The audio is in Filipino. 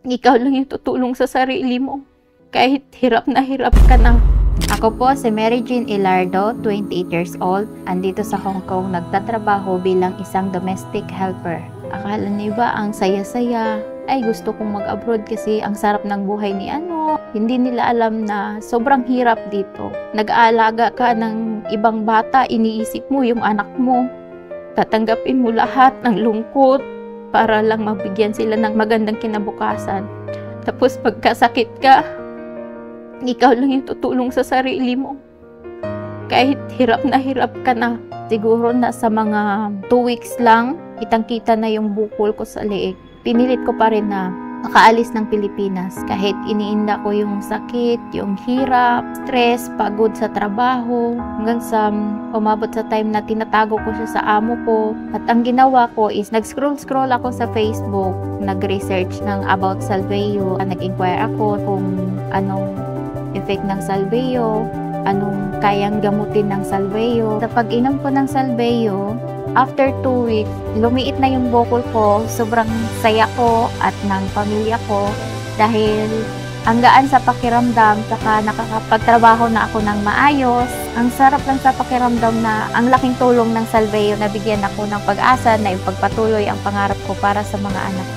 Ikaw lang yung tutulong sa sarili mo. Kahit hirap ka na. Ako po si Mary Jean Ilardo, 28 years old. Andito sa Hong Kong nagtatrabaho bilang isang domestic helper. Akala niyo ba ang saya-saya? Ay, gusto kong mag-abroad kasi ang sarap ng buhay ni ano. Hindi nila alam na sobrang hirap dito. Nag-aalaga ka ng ibang bata, iniisip mo yung anak mo. Tatanggapin mo lahat ng lungkot para lang mabigyan sila ng magandang kinabukasan. Tapos pagkasakit ka, ikaw lang yung tutulong sa sarili mo. Kahit hirap ka na. Siguro na sa mga 2 weeks lang, kitang-kita na yung bukol ko sa leeg. Pinilit ko pa rin na makaalis ng Pilipinas. Kahit iniinda ko yung sakit, yung hirap, stress, pagod sa trabaho. Hanggang sa umabot sa time na tinatago ko siya sa amo ko. At ang ginawa ko is nag-scroll ako sa Facebook. Nag-research ng about Salveyo. Nag-inquire ako kung anong effect ng Salveyo, anong kayang gamutin ng Salveyo. Sa pag-inom ko ng Salveyo, after 2 weeks, lumiit na yung bukol ko. Sobrang saya ko at ng pamilya ko dahil ang gaan sa pakiramdam, saka nakakapagtrabaho na ako ng maayos. Ang sarap lang sa pakiramdam na ang laking tulong ng Salveyo na bigyan ako ng pag-asa na ipagpatuloy ang pangarap ko para sa mga anak ko.